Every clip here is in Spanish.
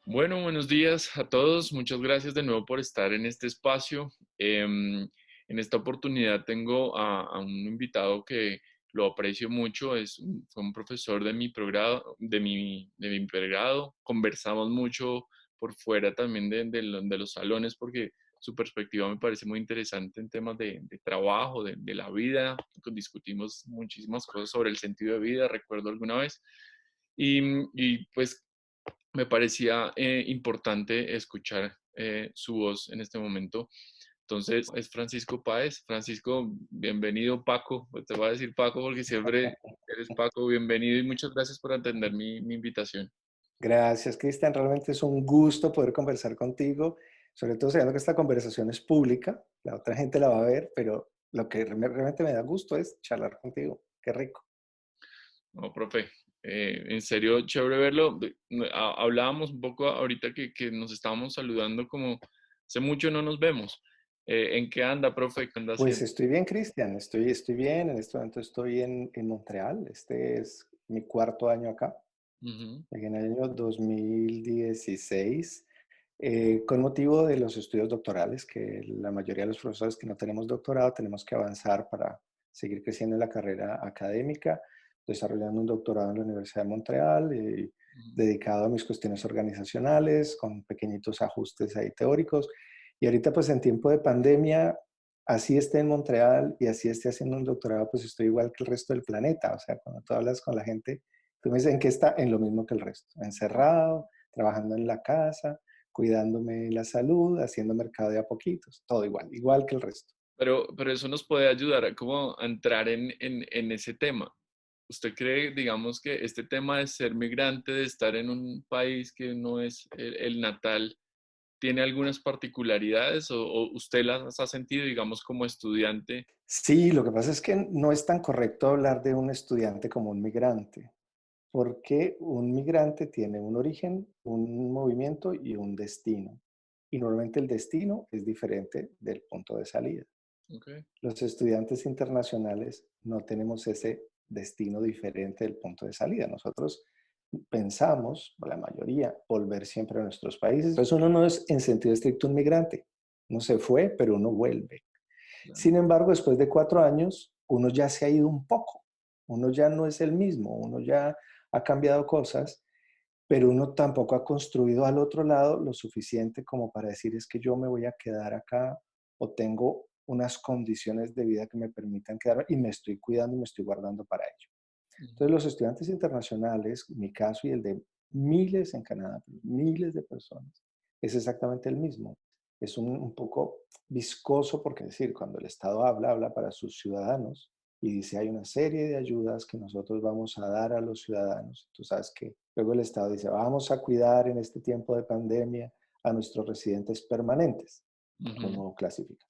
Bueno, buenos días a todos. Muchas gracias de nuevo por estar en este espacio. En esta oportunidad tengo a un invitado que lo aprecio mucho. Fue un profesor de mi progrado, de mi pregrado. Conversamos mucho por fuera también de los salones porque su perspectiva me parece muy interesante en temas de trabajo, de la vida. Discutimos muchísimas cosas sobre el sentido de vida, recuerdo alguna vez. Pues me parecía importante escuchar su voz en este momento. Entonces, es Francisco Páez. Francisco, bienvenido, Paco. Pues te voy a decir Paco porque siempre eres Paco. Bienvenido y muchas gracias por atender mi invitación. Gracias, Cristian. Realmente es un gusto poder conversar contigo, sobre todo sabiendo que esta conversación es pública, la otra gente la va a ver, pero lo que realmente me da gusto es charlar contigo. Qué rico. No, profe, en serio, chévere verlo. Hablábamos un poco ahorita que nos estábamos saludando como hace mucho no nos vemos. ¿En qué anda, profe? ¿Qué anda Pues haciendo? estoy bien, Cristian, estoy bien. En este momento estoy en Montreal. Este es mi cuarto año acá. Ujú, Llegué en el año 2016 con motivo de los estudios doctorales, que la mayoría de los profesores que no tenemos doctorado tenemos que avanzar para seguir creciendo en la carrera académica, desarrollando un doctorado en la Universidad de Montreal, ujú. dedicado a mis cuestiones organizacionales, con pequeñitos ajustes ahí teóricos. Y ahorita pues en tiempo de pandemia, así esté en Montreal y así esté haciendo un doctorado, pues estoy igual que el resto del planeta. O sea, cuando tú hablas con la gente, tú me dices, ¿en qué está? En lo mismo que el resto. Encerrado, trabajando en la casa, cuidándome la salud, haciendo mercado de a poquitos, todo igual, igual que el resto. Pero eso nos puede ayudar a como a entrar en ese tema. ¿Usted cree, digamos, que este tema de ser migrante, de estar en un país que no es el natal, tiene algunas particularidades o usted las ha sentido, digamos, como estudiante? Sí, lo que pasa es que no es tan correcto hablar de un estudiante como un migrante, porque un migrante tiene un origen, un movimiento y un destino. Y normalmente el destino es diferente del punto de salida. Okay. Los estudiantes internacionales no tenemos ese destino diferente del punto de salida. Nosotros pensamos, la mayoría, volver siempre a nuestros países. Entonces uno no es en sentido estricto un migrante. No se fue, pero uno vuelve. Claro. Sin embargo, después de 4 años, uno ya se ha ido un poco. Uno ya no es el mismo, uno ya ha cambiado cosas, pero uno tampoco ha construido al otro lado lo suficiente como para decir es que yo me voy a quedar acá o tengo unas condiciones de vida que me permitan quedarme y me estoy cuidando y me estoy guardando para ello. Ujú. Entonces, los estudiantes internacionales, mi caso y el de miles en Canadá, miles de personas, es exactamente el mismo. Es un poco viscoso porque decir, cuando el Estado habla, habla para sus ciudadanos y dice hay una serie de ayudas que nosotros vamos a dar a los ciudadanos. Tú sabes que luego el Estado dice vamos a cuidar en este tiempo de pandemia a nuestros residentes permanentes. Tú Ujú, no clasificas.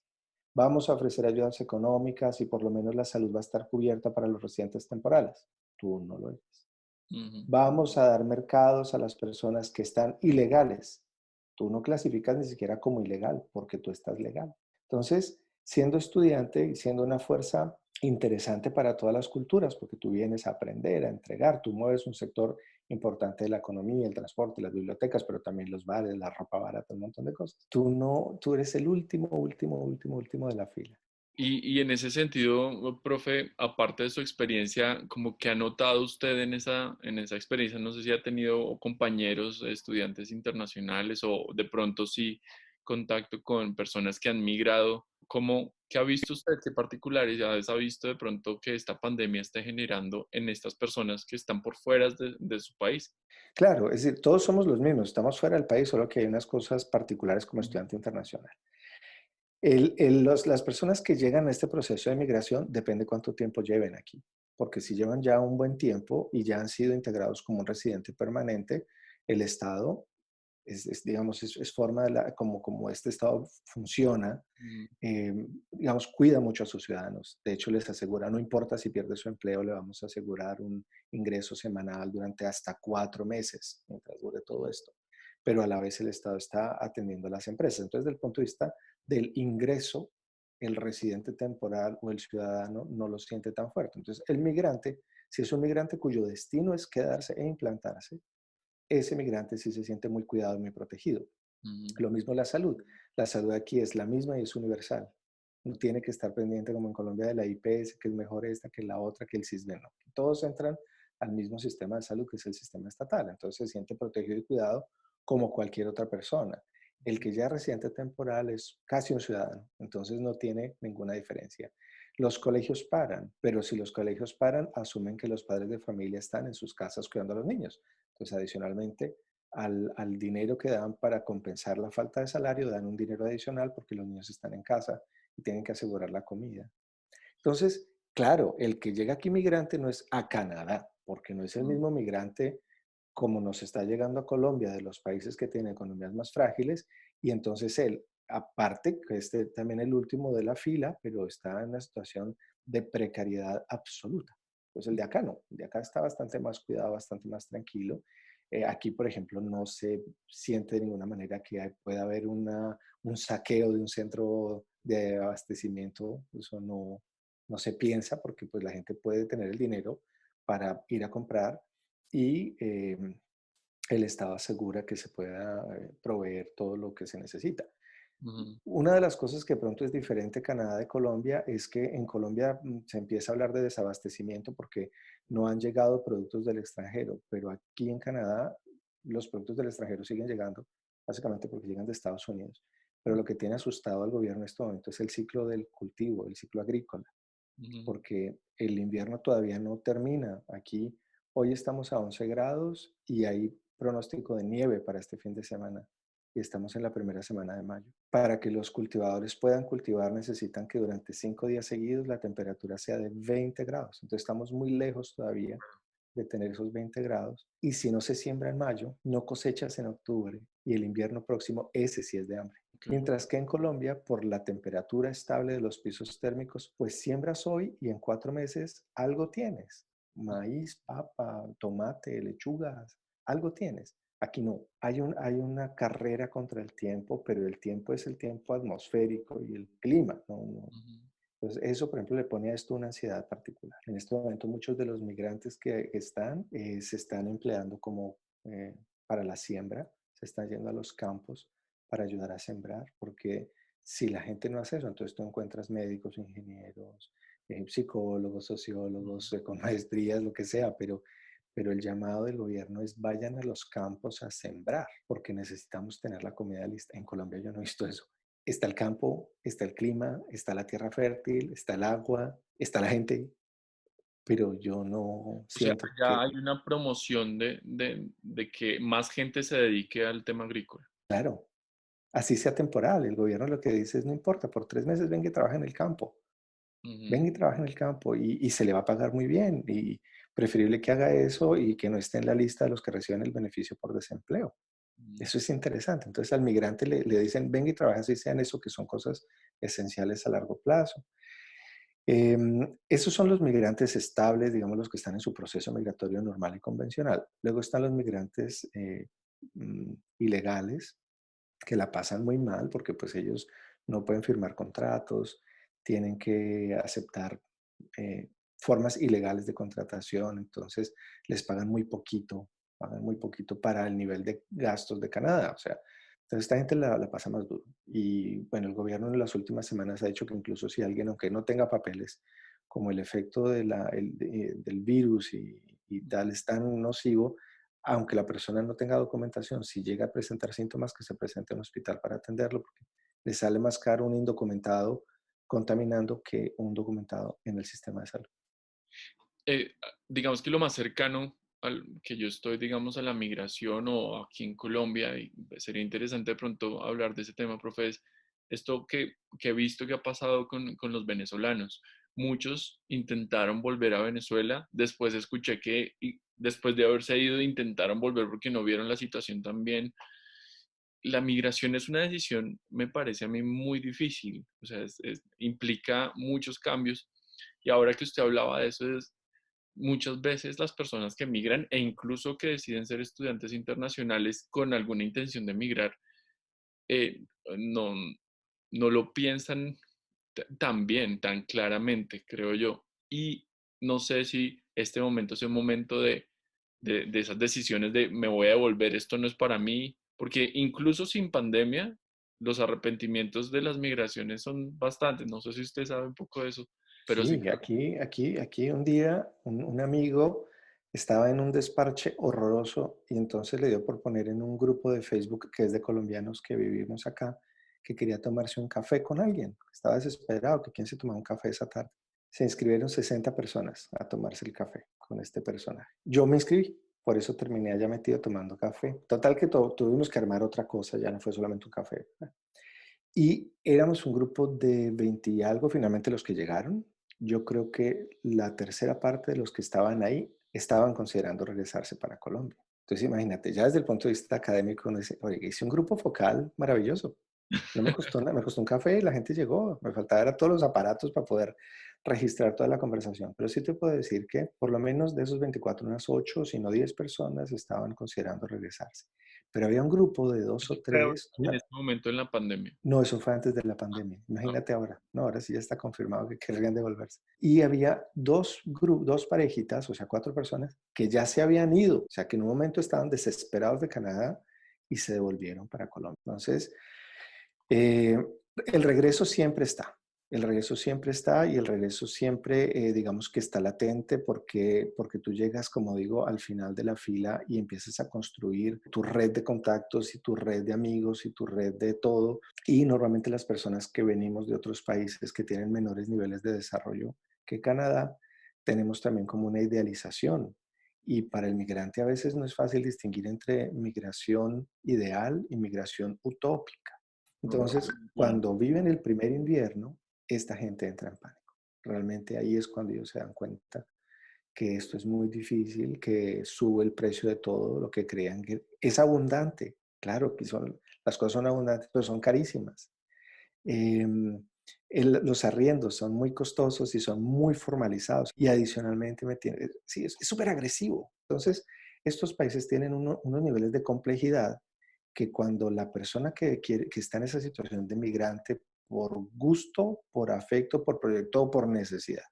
Vamos a ofrecer ayudas económicas y por lo menos la salud va a estar cubierta para los residentes temporales. Tú no lo eres. ujú. Vamos a dar mercados a las personas que están ilegales. Tú no clasificas ni siquiera como ilegal porque tú estás legal. Entonces, siendo estudiante y siendo una fuerza interesante para todas las culturas, porque tú vienes a aprender, a entregar, tú mueves un sector importante de la economía, el transporte, las bibliotecas, pero también los bares, la ropa barata, un montón de cosas. Tú no, tú eres el último de la fila. Y en ese sentido, profe, aparte de su experiencia, como que ha notado usted en esa experiencia, no sé si ha tenido compañeros, estudiantes internacionales o de pronto sí contacto con personas que han migrado, ¿cómo, qué ha visto usted, qué particularidades ha visto de pronto que esta pandemia esté generando en estas personas que están por fuera de su país? Claro, es decir, todos somos los mismos, estamos fuera del país, solo que hay unas cosas particulares como Ujú, estudiante internacional. Las personas que llegan a este proceso de migración depende cuánto tiempo lleven aquí, porque si llevan ya un buen tiempo y ya han sido integrados como un residente permanente, el Estado digamos, es forma de como este Estado funciona, ujú, eh, digamos, cuida mucho a sus ciudadanos. De hecho, les asegura, no importa si pierde su empleo, le vamos a asegurar un ingreso semanal durante hasta 4 meses, mientras dure todo esto. Pero a la vez el Estado está atendiendo a las empresas. Entonces, desde el punto de vista del ingreso, el residente temporal o el ciudadano no lo siente tan fuerte. Entonces, el migrante, si es un migrante cuyo destino es quedarse e implantarse, ese migrante sí se siente muy cuidado y muy protegido. Ujú, Lo mismo la salud. La salud aquí es la misma y es universal. No tiene que estar pendiente como en Colombia de la IPS, que es mejor esta que la otra, que el CISBEN. No. Todos entran al mismo sistema de salud, que es el sistema estatal. Entonces se siente protegido y cuidado como cualquier otra persona. El que ya es residente temporal es casi un ciudadano, entonces no tiene ninguna diferencia. Los colegios paran, pero si los colegios paran, asumen que los padres de familia están en sus casas cuidando a los niños. Entonces, adicionalmente, al dinero que dan para compensar la falta de salario, dan un dinero adicional porque los niños están en casa y tienen que asegurar la comida. Entonces, claro, el que llega aquí migrante no es a Canadá, porque no es el ujú, mismo migrante como nos está llegando a Colombia de los países que tienen economías más frágiles, y entonces él, aparte que este también el último de la fila, pero está en una situación de precariedad absoluta. Pues el de acá no, el de acá está bastante más cuidado, bastante más tranquilo. Aquí, por ejemplo, no se siente de ninguna manera que pueda haber un saqueo de un centro de abastecimiento. Eso no se piensa porque pues la gente puede tener el dinero para ir a comprar y el Estado asegura que se pueda proveer todo lo que se necesita. ujú, Una de las cosas que pronto es diferente Canadá de Colombia es que en Colombia se empieza a hablar de desabastecimiento porque no han llegado productos del extranjero, pero aquí en Canadá los productos del extranjero siguen llegando, básicamente porque llegan de Estados Unidos. Pero lo que tiene asustado al gobierno en este momento es el ciclo del cultivo, el ciclo agrícola, ujú. porque el invierno todavía no termina. Aquí hoy estamos a 11 grados y hay pronóstico de nieve para este fin de semana y estamos en la primera semana de mayo. Para que los cultivadores puedan cultivar necesitan que durante 5 días seguidos la temperatura sea de 20 grados. Entonces estamos muy lejos todavía de tener esos 20 grados. Y si no se siembra en mayo, no cosechas en octubre y el invierno próximo, ese sí es de hambre. Ok. Mientras que en Colombia, por la temperatura estable de los pisos térmicos, pues siembras hoy y en 4 meses algo tienes. Maíz, papa, tomate, lechugas, algo tienes. Aquí no, hay una carrera contra el tiempo, pero el tiempo es el tiempo atmosférico y el clima, no. Ujú, Entonces, eso, por ejemplo, le pone a esto una ansiedad particular. En este momento, muchos de los migrantes que están se están empleando como para la siembra, se están yendo a los campos para ayudar a sembrar, porque si la gente no hace eso, entonces tú encuentras médicos, ingenieros, psicólogos, sociólogos, con maestrías, lo que sea, pero el llamado del gobierno es vayan a los campos a sembrar, porque necesitamos tener la comida lista. En Colombia yo no he visto eso. Está el campo, está el clima, está la tierra fértil, está el agua, está la gente, pero yo no O sea, siento allá que, hay una promoción de que más gente se dedique al tema agrícola. claro, así sea temporal. El gobierno lo que dice es, no importa, por 3 meses venga y trabaja en el campo. Ujú, Venga y trabaja en el campo y se le va a pagar muy bien. Y preferible que haga eso y que no esté en la lista de los que reciben el beneficio por desempleo. ujú, Eso es interesante. Entonces al migrante le dicen, venga y trabaja así sea en eso, que son cosas esenciales a largo plazo. Esos son los migrantes estables, digamos, los que están en su proceso migratorio normal y convencional. Luego están los migrantes ilegales, que la pasan muy mal porque pues ellos no pueden firmar contratos, tienen que aceptar eh, formas ilegales de contratación, entonces les pagan muy poquito para el nivel de gastos de Canadá, o sea, entonces esta gente la pasa más duro. Y bueno, el gobierno en las últimas semanas ha dicho que incluso si alguien, aunque no tenga papeles, como el efecto del virus y tal es tan nocivo, aunque la persona no tenga documentación, si llega a presentar síntomas, que se presente en un hospital para atenderlo, porque le sale más caro un indocumentado contaminando que un documentado en el sistema de salud. digamos que lo más cercano al que yo estoy, digamos, a la migración o aquí en Colombia, y sería interesante de pronto hablar de ese tema, profe, es esto que he visto que ha pasado con los venezolanos. Muchos intentaron volver a Venezuela, después escuché que después de haberse ido intentaron volver porque no vieron la situación tan bien. La migración es una decisión, me parece a mí muy difícil, o sea, implica muchos cambios. Y ahora que usted hablaba de eso, es muchas veces las personas que migran e incluso que deciden ser estudiantes internacionales con alguna intención de migrar, eh, no, no lo piensan tan bien, tan claramente, creo yo. Y no sé si este momento es un momento de esas decisiones de me voy a devolver, esto no es para mí, porque incluso sin pandemia, los arrepentimientos de las migraciones son bastantes. No sé si usted sabe un poco de eso, pero sí. Sí, aquí un día un amigo estaba en un desparche horroroso y entonces le dio por poner en un grupo de Facebook que es de colombianos que vivimos acá, que quería tomarse un café con alguien. Estaba desesperado, que quién se tomaba un café esa tarde. Se inscribieron 60 personas a tomarse el café con este personaje. Yo me inscribí, por eso terminé allá metido tomando café. Total que tuvimos que armar otra cosa, ya no fue solamente un café. Y éramos un grupo de 20 y algo, finalmente los que llegaron. Yo creo que la tercera parte de los que estaban ahí estaban considerando regresarse para Colombia. Entonces, imagínate, ya desde el punto de vista académico, uno dice, oye, hice un grupo focal maravilloso. No me costó nada, me costó un café y la gente llegó. Me faltaba era todos los aparatos para poder registrar toda la conversación. Pero sí te puedo decir que por lo menos de esos 24, unas 8, si no 10 personas estaban considerando regresarse. Pero había un grupo de dos o Pero tres, en este momento en la pandemia. no, eso fue antes de la pandemia. Imagínate ahora. No, ahora sí ya está confirmado que querrían devolverse. Y había dos parejitas, o sea, 4 personas, que ya se habían ido. O sea, que en un momento estaban desesperados de Canadá y se devolvieron para Colombia. Entonces, eh, el regreso siempre está. El regreso siempre está y el regreso siempre, digamos que está latente porque tú llegas, como digo, al final de la fila y empiezas a construir tu red de contactos y tu red de amigos y tu red de todo. Y normalmente las personas que venimos de otros países que tienen menores niveles de desarrollo que Canadá, tenemos también como una idealización. Y para el migrante a veces no es fácil distinguir entre migración ideal y migración utópica. Entonces, Entiendo. cuando viven el primer invierno, esta gente entra en pánico. Realmente ahí es cuando ellos se dan cuenta que esto es muy difícil, que sube el precio de todo, lo que crean que es abundante. Claro que las cosas son abundantes, pero son carísimas. Em, los arriendos son muy costosos y son muy formalizados. Y adicionalmente sí, es súper agresivo. Entonces, estos países tienen unos niveles de complejidad que cuando la persona que está en esa situación de migrante por gusto, por afecto, por proyecto o por necesidad,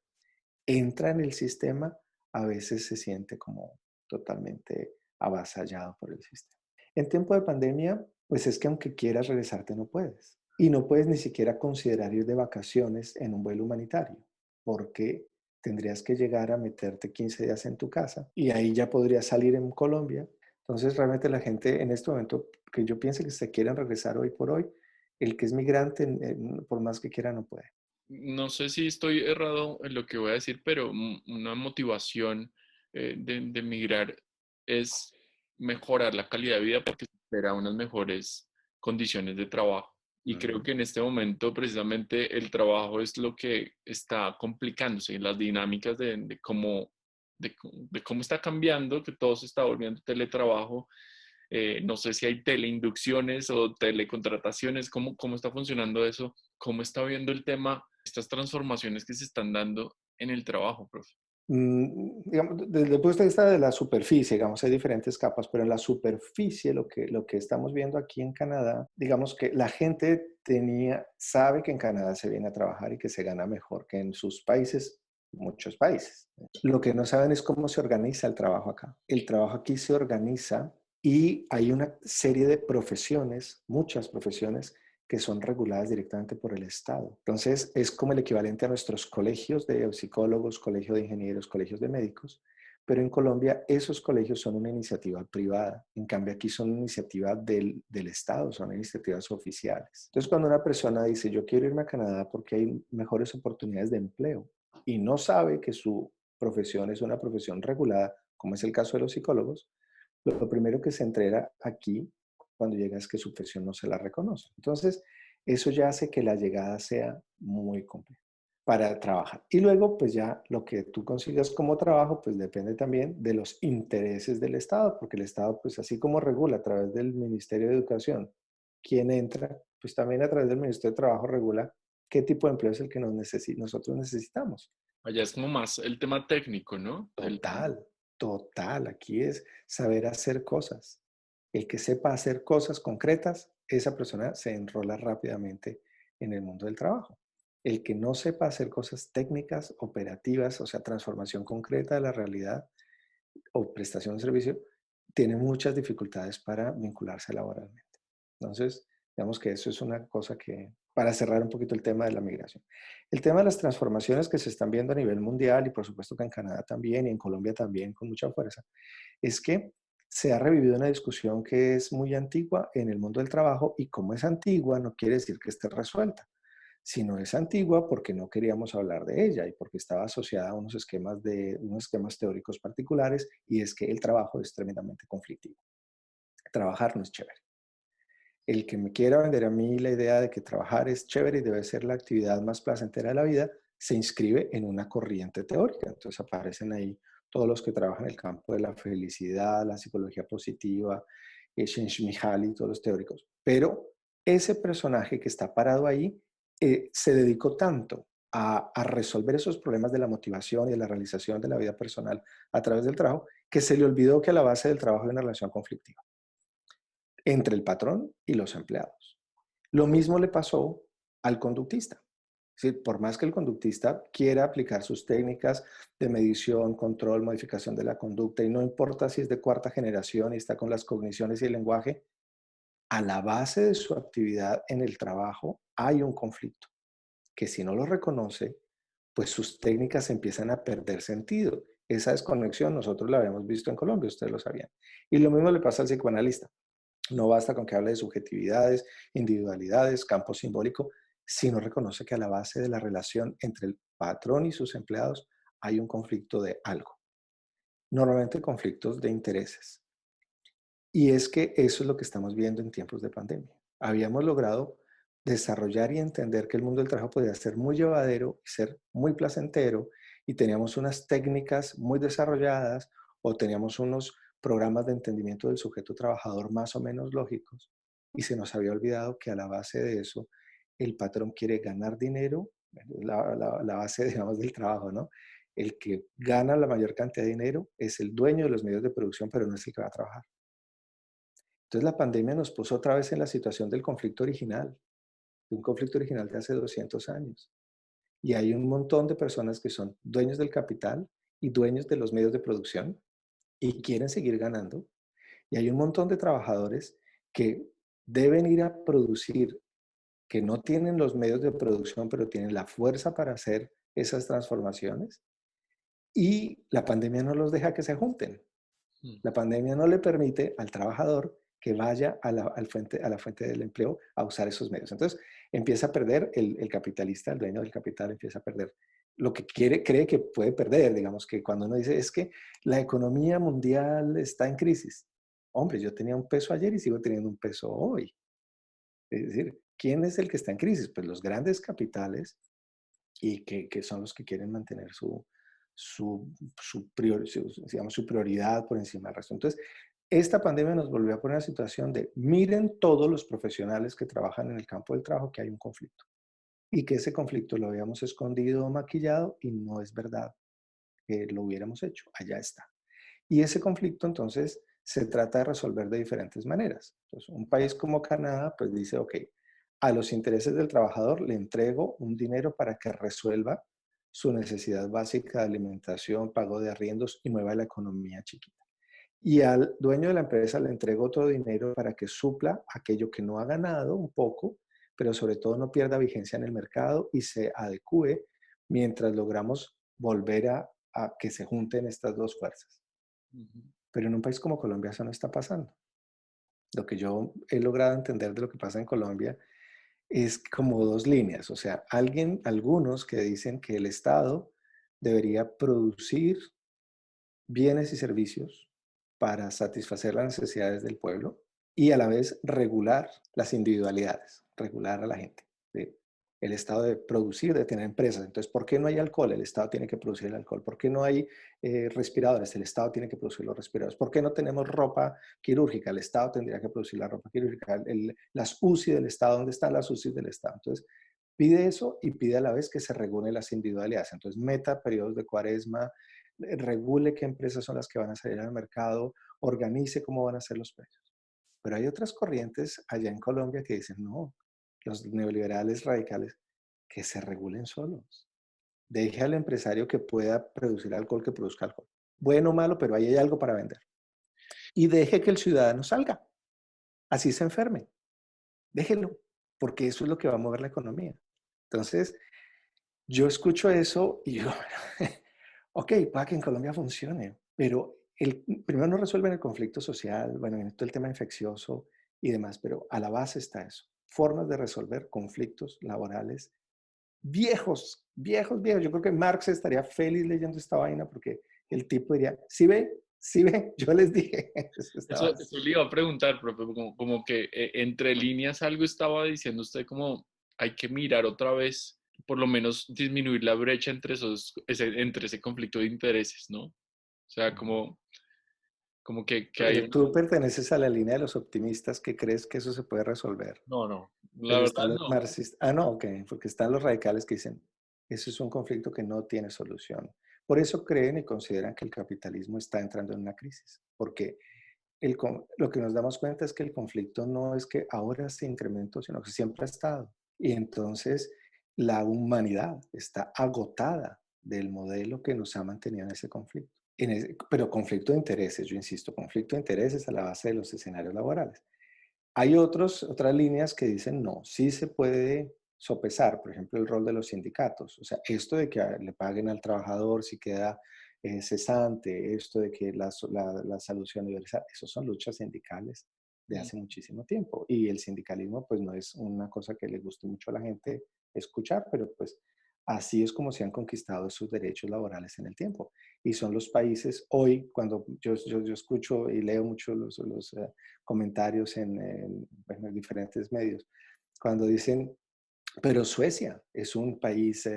entra en el sistema, a veces se siente como totalmente avasallado por el sistema. En tiempo de pandemia, pues es que aunque quieras regresarte no puedes. Y no puedes ni siquiera considerar ir de vacaciones en un vuelo humanitario, porque tendrías que llegar a meterte 15 días en tu casa y ahí ya podrías salir en Colombia. Entonces realmente la gente en este momento, que yo piense que se quieren regresar hoy por hoy, el que es migrante, por más que quiera, no puede. No sé si estoy errado en lo que voy a decir, pero una motivación de migrar es mejorar la calidad de vida porque se espera unas mejores condiciones de trabajo. Y creo Ujú. que en este momento precisamente el trabajo es lo que está complicándose, las dinámicas de cómo está cambiando, que todo se está volviendo teletrabajo. No sé si hay teleinducciones o telecontrataciones, cómo está funcionando eso, cómo está viendo el tema, estas transformaciones que se están dando en el trabajo, profe. Digamos, desde el punto de vista de la superficie, digamos, hay diferentes capas, pero en la superficie lo que estamos viendo aquí en Canadá, digamos que la gente sabe que en Canadá se viene a trabajar y que se gana mejor que en sus países, muchos países. Lo que no saben es cómo se organiza el trabajo acá. El trabajo aquí se organiza y hay una serie de profesiones, muchas profesiones, que son reguladas directamente por el Estado. Entonces, es como el equivalente a nuestros colegios de psicólogos, colegio de ingenieros, colegios de médicos, pero en Colombia esos colegios son una iniciativa privada. En cambio, aquí son una iniciativa del Estado, son iniciativas oficiales. Entonces, cuando una persona dice, yo quiero irme a Canadá porque hay mejores oportunidades de empleo y no sabe que su profesión es una profesión regulada, como es el caso de los psicólogos, lo primero que se entrega aquí cuando llega es que su profesión no se la reconoce. Entonces, eso ya hace que la llegada sea muy compleja para trabajar. Y luego, pues ya lo que tú consigas como trabajo, pues depende también de los intereses del Estado, porque el Estado, pues así como regula a través del Ministerio de Educación quién entra, pues también a través del Ministerio de Trabajo regula qué tipo de empleo es el que nosotros necesitamos. Allá es como más el tema técnico, ¿no? Total, total. Aquí es saber hacer cosas. El que sepa hacer cosas concretas, esa persona se enrola rápidamente en el mundo del trabajo. El que no sepa hacer cosas técnicas, operativas, o sea, transformación concreta de la realidad, o prestación de servicio, tiene muchas dificultades para vincularse laboralmente. Entonces, digamos que eso es una cosa que, para cerrar un poquito el tema de la migración. El tema de las transformaciones que se están viendo a nivel mundial y por supuesto que en Canadá también y en Colombia también con mucha fuerza, es que se ha revivido una discusión que es muy antigua en el mundo del trabajo y como es antigua no quiere decir que esté resuelta, sino es antigua porque no queríamos hablar de ella y porque estaba asociada a unos esquemas teóricos particulares y es que el trabajo es tremendamente conflictivo. Trabajar no es chévere. El que me quiera vender a mí la idea de que trabajar es chévere y debe ser la actividad más placentera de la vida, se inscribe en una corriente teórica. Entonces aparecen ahí todos los que trabajan en el campo de la felicidad, la psicología positiva, Csikszentmihalyi, todos los teóricos. Pero ese personaje que está parado ahí se dedicó tanto a resolver esos problemas de la motivación y de la realización de la vida personal a través del trabajo, que se le olvidó que a la base del trabajo hay una relación conflictiva entre el patrón y los empleados. Lo mismo le pasó al conductista. Es decir, por más que el conductista quiera aplicar sus técnicas de medición, control, modificación de la conducta, y no importa si es de cuarta generación y está con las cogniciones y el lenguaje, a la base de su actividad en el trabajo hay un conflicto, que si no lo reconoce, pues sus técnicas empiezan a perder sentido. Esa desconexión nosotros la habíamos visto en Colombia, ustedes lo sabían. Y lo mismo le pasa al psicoanalista. No basta con que hable de subjetividades, individualidades, campo simbólico, sino reconoce que a la base de la relación entre el patrón y sus empleados hay un conflicto de algo, normalmente conflictos de intereses. Y es que eso es lo que estamos viendo en tiempos de pandemia. Habíamos logrado desarrollar y entender que el mundo del trabajo podía ser muy llevadero y ser muy placentero y teníamos unas técnicas muy desarrolladas o teníamos unos programas de entendimiento del sujeto trabajador más o menos lógicos y se nos había olvidado que a la base de eso el patrón quiere ganar dinero, la base, digamos, del trabajo, ¿no? El que gana la mayor cantidad de dinero es el dueño de los medios de producción, pero no es el que va a trabajar. Entonces la pandemia nos puso otra vez en la situación del conflicto original, de un conflicto original de hace 200 años. Y hay un montón de personas que son dueños del capital y dueños de los medios de producción y quieren seguir ganando. Y hay un montón de trabajadores que deben ir a producir, que no tienen los medios de producción, pero tienen la fuerza para hacer esas transformaciones. Y la pandemia no los deja que se junten. Mm. La pandemia no le permite al trabajador que vaya a la fuente del empleo a usar esos medios. Entonces empieza a perder el capitalista, el dueño del capital, empieza a perder lo que cree que puede perder. Digamos que cuando uno dice es que la economía mundial está en crisis. Hombre, yo tenía un peso ayer y sigo teniendo un peso hoy. Es decir, ¿quién es el que está en crisis? Pues los grandes capitales y que son los que quieren mantener digamos, su prioridad por encima del resto. Entonces, esta pandemia nos volvió a poner en la situación de miren todos los profesionales que trabajan en el campo del trabajo que hay un conflicto y que ese conflicto lo habíamos escondido o maquillado y no es verdad que lo hubiéramos hecho, allá está. Y ese conflicto entonces se trata de resolver de diferentes maneras. Entonces, un país como Canadá pues dice, ok, a los intereses del trabajador le entrego un dinero para que resuelva su necesidad básica de alimentación, pago de arriendos y mueva la economía chiquita. Y al dueño de la empresa le entrego otro dinero para que supla aquello que no ha ganado un poco, pero sobre todo no pierda vigencia en el mercado y se adecue mientras logramos volver a que se junten estas dos fuerzas. Ujú. Pero en un país como Colombia eso no está pasando. Lo que yo he logrado entender de lo que pasa en Colombia es como dos líneas. O sea, algunos que dicen que el Estado debería producir bienes y servicios para satisfacer las necesidades del pueblo y a la vez regular las individualidades, regular a la gente. ¿Sí? El Estado de producir, de tener empresas. Entonces, ¿por qué no hay alcohol? El Estado tiene que producir el alcohol. ¿Por qué no hay respiradores? El Estado tiene que producir los respiradores. ¿Por qué no tenemos ropa quirúrgica? El Estado tendría que producir la ropa quirúrgica. Las UCI del Estado, ¿dónde están las UCI del Estado? Entonces, pide eso y pide a la vez que se regulen las individualidades. Entonces, meta periodos de cuaresma, regule qué empresas son las que van a salir al mercado, organice cómo van a ser los precios. Pero hay otras corrientes allá en Colombia que dicen, no, los neoliberales radicales, que se regulen solos. Deje al empresario que pueda producir alcohol, que produzca alcohol. bueno o malo, pero ahí hay algo para vender. Y deje que el ciudadano salga, así se enferme, déjelo, porque eso es lo que va a mover la economía. Entonces, yo escucho eso y yo, ok, para que en Colombia funcione, pero primero no resuelven el conflicto social, bueno, en todo el tema infeccioso y demás, pero a la base está eso. Formas de resolver conflictos laborales viejos, viejos, viejos. Yo creo que Marx estaría feliz leyendo esta vaina porque el tipo diría, sí ve, yo les dije, eso estaba Eso le iba a preguntar, profe, como que entre líneas algo estaba diciendo usted como hay que mirar otra vez, por lo menos disminuir la brecha entre entre ese conflicto de intereses, ¿no? O sea, como que hay un... Tú perteneces a la línea de los optimistas que crees que eso se puede resolver. No, no, la Pero verdad están los no. marxistas. Ah, no, ok, porque están los radicales que dicen, eso es un conflicto que no tiene solución. Por eso creen y consideran que el capitalismo está entrando en una crisis, porque lo que nos damos cuenta es que el conflicto no es que ahora se incrementó, sino que siempre ha estado. Y entonces la humanidad está agotada del modelo que nos ha mantenido en ese conflicto. Pero conflicto de intereses, yo insisto, conflicto de intereses a la base de los escenarios laborales. Hay otras líneas que dicen no, sí se puede sopesar, por ejemplo, el rol de los sindicatos. O sea, esto de que le paguen al trabajador si queda cesante, esto de que la salud sea universal, eso son luchas sindicales de Mm. hace muchísimo tiempo. Y el sindicalismo, pues no es una cosa que le guste mucho a la gente escuchar, pero pues así es como se han conquistado esos derechos laborales en el tiempo. Y son los países hoy, cuando yo escucho y leo mucho los comentarios en diferentes medios, cuando dicen, pero Suecia es un país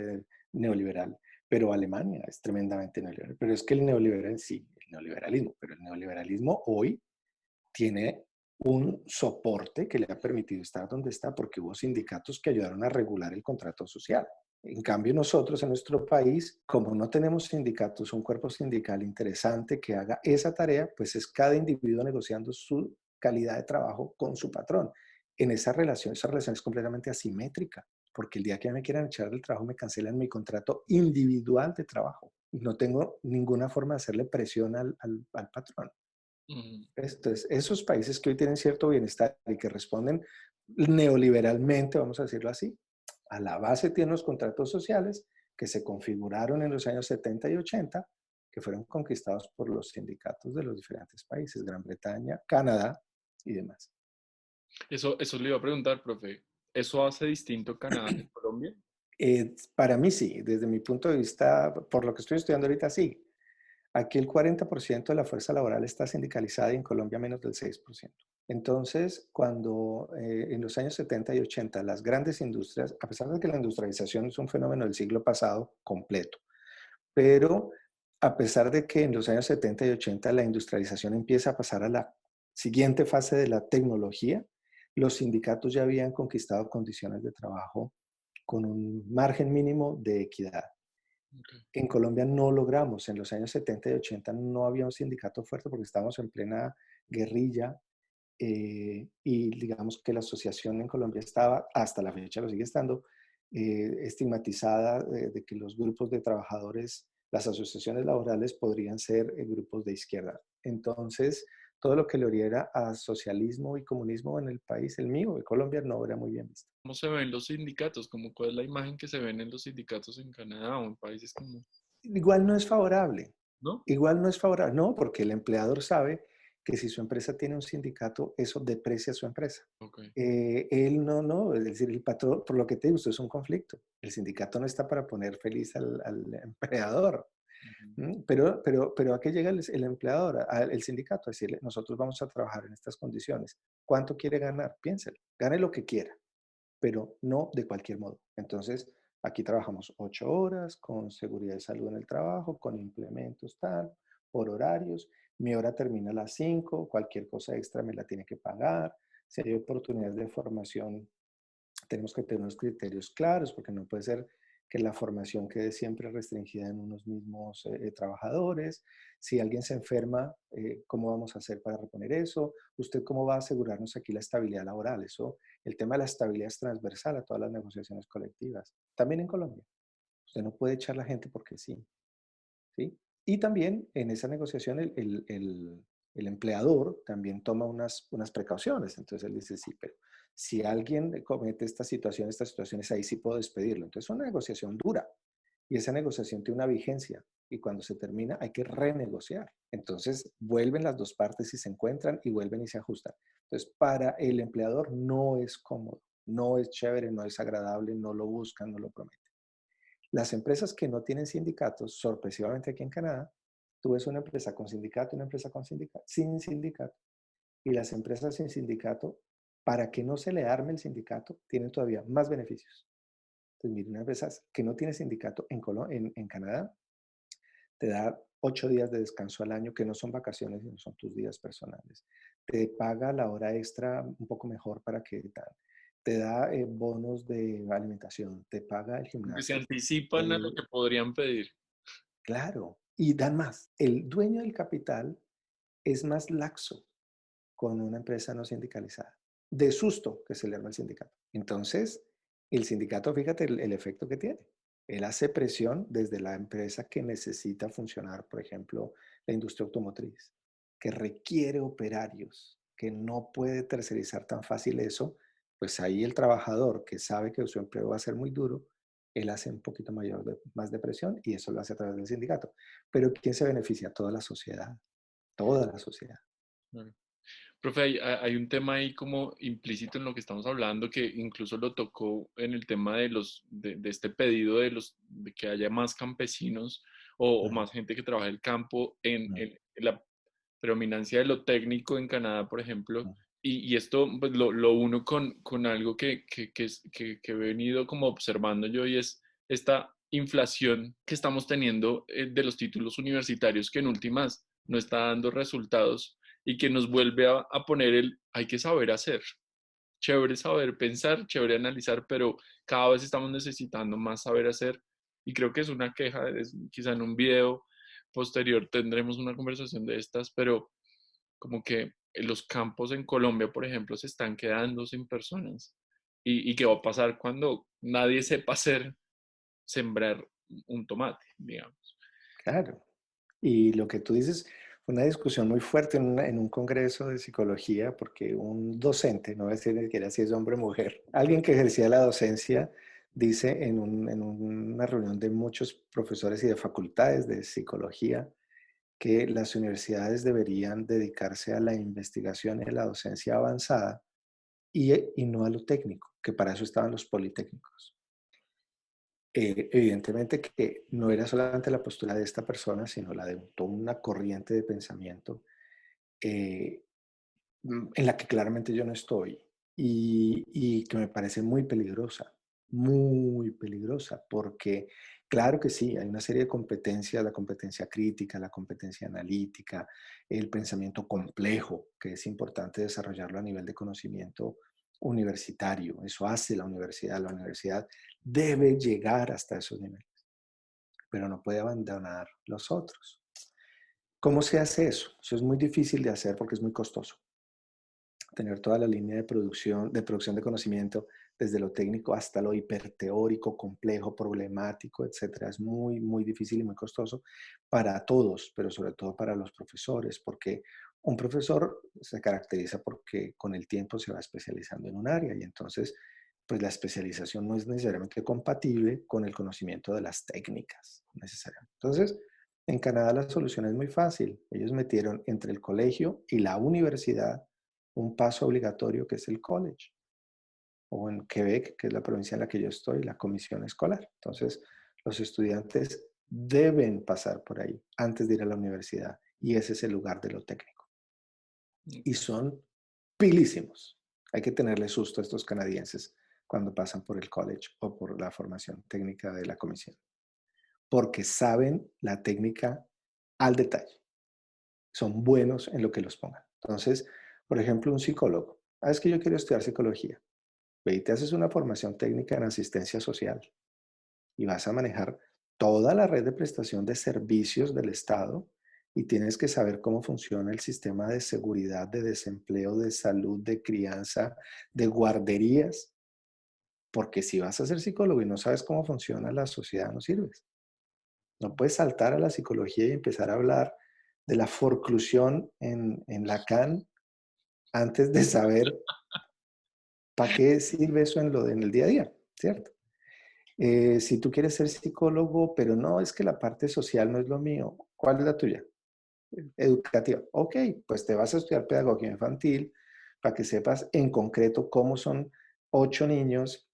neoliberal, pero Alemania es tremendamente neoliberal. Pero es que el neoliberal, sí, el neoliberalismo, pero el neoliberalismo hoy tiene un soporte que le ha permitido estar donde está porque hubo sindicatos que ayudaron a regular el contrato social. En cambio, nosotros en nuestro país, como no tenemos sindicatos, un cuerpo sindical interesante que haga esa tarea, pues es cada individuo negociando su calidad de trabajo con su patrón. En esa relación es completamente asimétrica, porque el día que me quieran echar del trabajo me cancelan mi contrato individual de trabajo y no tengo ninguna forma de hacerle presión al patrón. Mm. Entonces, esos países que hoy tienen cierto bienestar y que responden neoliberalmente, vamos a decirlo así, a la base tienen los contratos sociales que se configuraron en los años 70 y 80, que fueron conquistados por los sindicatos de los diferentes países, Gran Bretaña, Canadá y demás. Eso le iba a preguntar, profe. ¿Eso hace distinto Canadá de Colombia? Para mí sí, desde mi punto de vista, por lo que estoy estudiando ahorita sí. Aquí el 40% de la fuerza laboral está sindicalizada y en Colombia menos del 6%. Entonces, cuando en los años 70 y 80 las grandes industrias, a pesar de que la industrialización es un fenómeno del siglo pasado completo, pero a pesar de que en los años 70 y 80 la industrialización empieza a pasar a la siguiente fase de la tecnología, los sindicatos ya habían conquistado condiciones de trabajo con un margen mínimo de equidad. Okay. En Colombia no logramos, en los años 70 y 80 no había un sindicato fuerte porque estábamos en plena guerrilla y digamos que la asociación en Colombia estaba, hasta la fecha lo sigue estando, estigmatizada de que los grupos de trabajadores, las asociaciones laborales podrían ser grupos de izquierda. Entonces, todo lo que le oriera a socialismo y comunismo en el país, el mío, de Colombia, no era muy bien visto. ¿Cómo se ven los sindicatos? ¿Cuál es la imagen que se ven en los sindicatos en Canadá o en países como... Igual no es favorable. ¿No? Igual no es favorable. No, porque el empleador sabe que si su empresa tiene un sindicato, eso deprecia su empresa. Ok. Él no, es decir, el patrón, por lo que te digo, esto es un conflicto. El sindicato no está para poner feliz al empleador. Ujú. Pero ¿a qué llega el empleador, el sindicato? A decirle, nosotros vamos a trabajar en estas condiciones. ¿Cuánto quiere ganar? Piénselo. Gane lo que quiera, pero no de cualquier modo. Entonces, aquí trabajamos 8 horas con seguridad y salud en el trabajo, con implementos tal, por horarios. Mi hora termina a las 5, cualquier cosa extra me la tiene que pagar. Si hay oportunidades de formación, tenemos que tener unos criterios claros, porque no puede ser que la formación quede siempre restringida en unos mismos trabajadores. Si alguien se enferma, ¿cómo vamos a hacer para reponer eso? ¿Usted cómo va a asegurarnos aquí la estabilidad laboral? Eso, el tema de la estabilidad es transversal a todas las negociaciones colectivas, también en Colombia. Usted no puede echar a la gente porque sí, ¿sí? Y también en esa negociación el empleador también toma unas precauciones. Entonces él dice, sí, pero si alguien comete estas situaciones, ahí sí puedo despedirlo. Entonces es una negociación dura y esa negociación tiene una vigencia y cuando se termina hay que renegociar. Entonces vuelven las dos partes y se encuentran y vuelven y se ajustan. Entonces para el empleador no es cómodo, no es chévere, no es agradable, no lo buscan, no lo prometen. Las empresas que no tienen sindicatos, sorpresivamente aquí en Canadá, tú ves una empresa con sindicato y una empresa con sindicato, sin sindicato. Y las empresas sin sindicato, para que no se le arme el sindicato, tienen todavía más beneficios. Entonces, mira, una empresa que no tiene sindicato en Canadá te da 8 días de descanso al año, que no son vacaciones, sino son tus días personales. Te paga la hora extra un poco mejor para que tal. Te da bonos de alimentación, te paga el Aunque se gimnasio. anticipan a lo El, que podrían pedir. Claro, y dan más. El dueño del capital es más laxo con una empresa no sindicalizada, de susto que se le arma el sindicato. Entonces, el sindicato, fíjate el efecto que tiene. Él hace presión desde la empresa que necesita funcionar, por ejemplo, la industria automotriz, que requiere operarios, que no puede tercerizar tan fácil eso, pues ahí el trabajador que sabe que su empleo va a ser muy duro, él hace un poquito más de presión y eso lo hace a través del sindicato. Pero ¿quién se beneficia? Toda la sociedad, toda la sociedad. Claro. Profe, hay un tema ahí como implícito en lo que estamos hablando, que incluso lo tocó en el tema de este pedido de que haya más campesinos o Mm, más gente que trabaje el campo mm, en la predominancia de lo técnico en Canadá, por ejemplo. mm. Y esto pues, lo uno con algo que he venido como observando yo y es esta inflación que estamos teniendo de los títulos universitarios que en últimas no está dando resultados y que nos vuelve a poner hay que saber hacer. Chévere saber pensar, chévere analizar, pero cada vez estamos necesitando más saber hacer y creo que es una queja, quizá en un video posterior tendremos una conversación de estas, pero como que los campos en Colombia, por ejemplo, se están quedando sin personas. Y qué va a pasar cuando nadie sepa hacer, sembrar un tomate, digamos? Claro. Y lo que tú dices fue una discusión muy fuerte en un congreso de psicología, porque un docente, no voy a decir ni siquiera si es hombre o mujer, alguien que ejercía la docencia, dice en una reunión de muchos profesores y de facultades de psicología que las universidades deberían dedicarse a la investigación y a la docencia avanzada y no a lo técnico, que para eso estaban los politécnicos. Evidentemente que no era solamente la postura de esta persona, sino la de toda una corriente de pensamiento eh, en la que claramente yo no estoy y que me parece muy peligrosa, porque claro que sí, hay una serie de competencias, la competencia crítica, la competencia analítica, el pensamiento complejo, que es importante desarrollarlo a nivel de conocimiento universitario. Eso hace la universidad debe llegar hasta esos niveles, pero no puede abandonar los otros. ¿Cómo se hace eso? Eso es muy difícil de hacer porque es muy costoso. Tener toda la línea de producción de conocimiento, desde lo técnico hasta lo hiperteórico, complejo, problemático, etcétera, es muy, muy difícil y muy costoso para todos, pero sobre todo para los profesores, porque un profesor se caracteriza porque con el tiempo se va especializando en un área y entonces, pues la especialización no es necesariamente compatible con el conocimiento de las técnicas necesariamente. Entonces, en Canadá la solución es muy fácil. Ellos metieron entre el colegio y la universidad un paso obligatorio que es el college, o en Quebec, que es la provincia en la que yo estoy, la comisión escolar. Entonces, los estudiantes deben pasar por ahí antes de ir a la universidad y ese es el lugar de lo técnico. Y son pilísimos. Hay que tenerle susto a estos canadienses cuando pasan por el college o por la formación técnica de la comisión, porque saben la técnica al detalle. Son buenos en lo que los pongan. Entonces, por ejemplo, un psicólogo. Es que yo quiero estudiar psicología. Ve y te haces una formación técnica en asistencia social y vas a manejar toda la red de prestación de servicios del Estado y tienes que saber cómo funciona el sistema de seguridad, de desempleo, de salud, de crianza, de guarderías, porque si vas a ser psicólogo y no sabes cómo funciona la sociedad, no sirves. No puedes saltar a la psicología y empezar a hablar de la forclusión en Lacan antes de saber para qué sirve eso en el día a día, ¿cierto? Si tú quieres ser psicólogo, pero no, es que la parte social no es lo mío, ¿cuál es la tuya? Educativa. Ok, pues te vas a estudiar pedagogía infantil para que sepas en concreto cómo son 8 niños,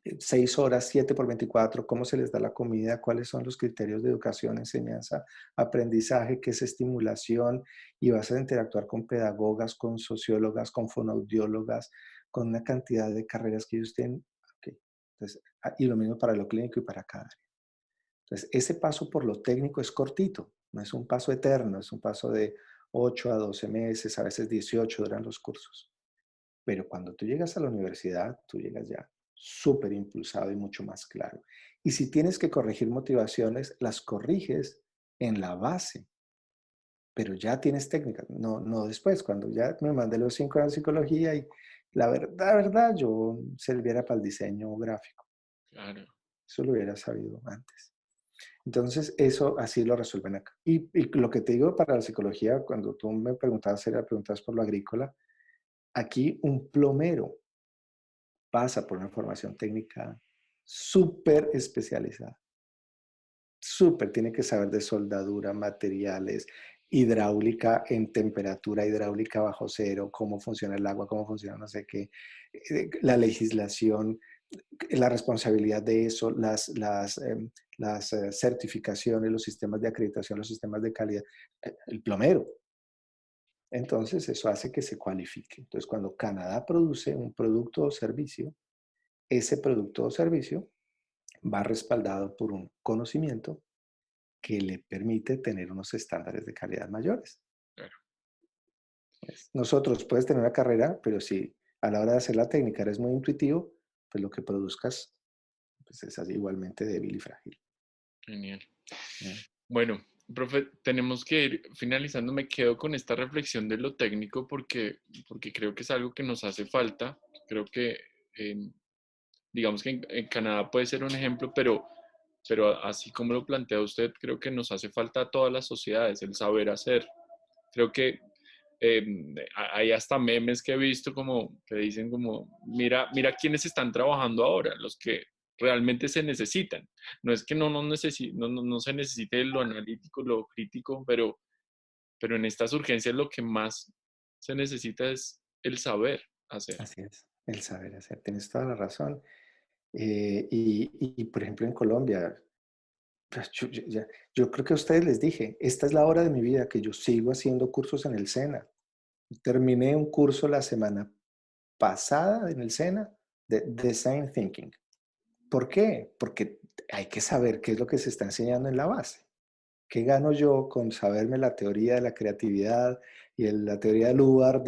6 horas, 7 por 24, cómo se les da la comida, cuáles son los criterios de educación, enseñanza, aprendizaje, qué es estimulación, y vas a interactuar con pedagogas, con sociólogas, con fonoaudiólogas, con una cantidad de carreras que ellos tienen. Okay. Entonces, y lo mismo para lo clínico y para cada área. Entonces, ese paso por lo técnico es cortito, no es un paso eterno, es un paso de 8 a 12 meses, a veces 18 duran los cursos. Pero cuando tú llegas a la universidad, tú llegas ya súper impulsado y mucho más claro. Y si tienes que corregir motivaciones, las corriges en la base, pero ya tienes técnica, no después, cuando ya me mandé los 5 años de psicología y la verdad, yo serviera para el diseño gráfico. Claro. Eso lo hubiera sabido antes. Entonces, eso así lo resuelven acá. Y lo que te digo para la psicología, cuando tú me preguntabas, era preguntas por lo agrícola, aquí un plomero pasa por una formación técnica súper especializada. Súper, tiene que saber de soldadura, materiales, hidráulica en temperatura, hidráulica bajo cero, cómo funciona el agua, cómo funciona no sé qué, la legislación, la responsabilidad de eso, las certificaciones, los sistemas de acreditación, los sistemas de calidad, el plomero. Entonces, eso hace que se cualifique. Entonces, cuando Canadá produce un producto o servicio, ese producto o servicio va respaldado por un conocimiento que le permite tener unos estándares de calidad mayores. Claro. Nosotros puedes tener una carrera, pero si a la hora de hacer la técnica eres muy intuitivo, pues lo que produzcas pues es así igualmente débil y frágil. Genial. ¿No? Bueno, profe, tenemos que ir finalizando. Me quedo con esta reflexión de lo técnico porque creo que es algo que nos hace falta. Creo que, digamos que en Canadá puede ser un ejemplo, pero así como lo plantea usted, creo que nos hace falta a todas las sociedades el saber hacer. Creo que hay hasta memes que he visto como que dicen como, mira, mira quiénes están trabajando ahora, los que realmente se necesitan. No es que no se necesite lo analítico, lo crítico, pero en estas urgencias lo que más se necesita es el saber hacer. Así es, el saber hacer, tienes toda la razón. Por ejemplo, en Colombia, pues, yo creo que a ustedes les dije, esta es la hora de mi vida que yo sigo haciendo cursos en el SENA. Terminé un curso la semana pasada en el SENA de Design Thinking. ¿Por qué? Porque hay que saber qué es lo que se está enseñando en la base. ¿Qué gano yo con saberme la teoría de la creatividad y la teoría del UAR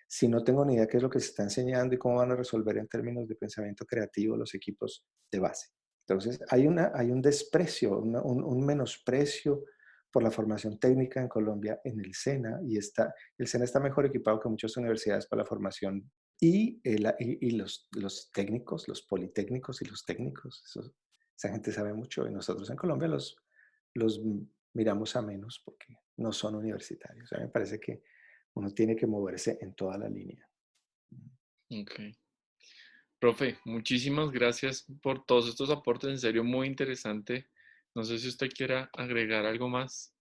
si no tengo ni idea qué es lo que se está enseñando y cómo van a resolver en términos de pensamiento creativo los equipos de base? Entonces, hay un desprecio, un menosprecio por la formación técnica en Colombia en el SENA el SENA está mejor equipado que muchas universidades para la formación y los técnicos, los politécnicos y los técnicos. Esa gente sabe mucho y nosotros en Colombia los miramos a menos porque no son universitarios. A mí me parece que uno tiene que moverse en toda la línea. Ok. Profe, muchísimas gracias por todos estos aportes, en serio muy interesante. No sé si usted quiera agregar algo más.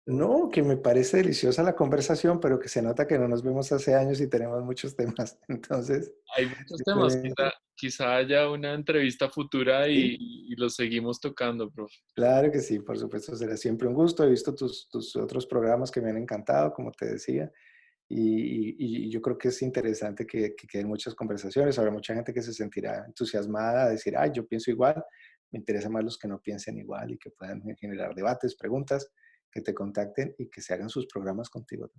No, que me parece deliciosa la conversación, pero que se nota que no nos vemos hace años y tenemos muchos temas. Entonces, Hay muchos temas, simplemente, quizá haya una entrevista futura sí, y los seguimos tocando, profe. claro que sí, por supuesto, será siempre un gusto. He visto tus otros programas que me han encantado, como te decía, y yo creo que es interesante que queden muchas conversaciones. Habrá mucha gente que se sentirá entusiasmada a decir, ay, yo pienso igual. Me interesa más los que no piensen igual y que puedan generar debates, preguntas, que te contacten y que se hagan sus programas contigo.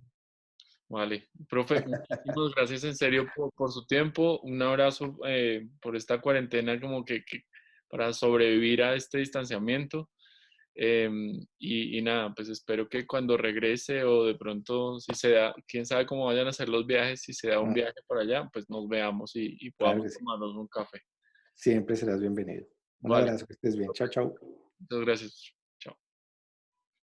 Vale, profe, muchísimas gracias en serio por su tiempo. Un abrazo por esta cuarentena como que para sobrevivir a este distanciamiento. Y nada, pues espero que cuando regrese o de pronto si se da, quién sabe cómo vayan a ser los viajes, si se da un Ah, viaje por allá, pues nos veamos y claro podamos que sí. tomarnos un café. Siempre serás bienvenido. Un Vale, abrazo, que estés bien. Chao, chao. Muchas gracias.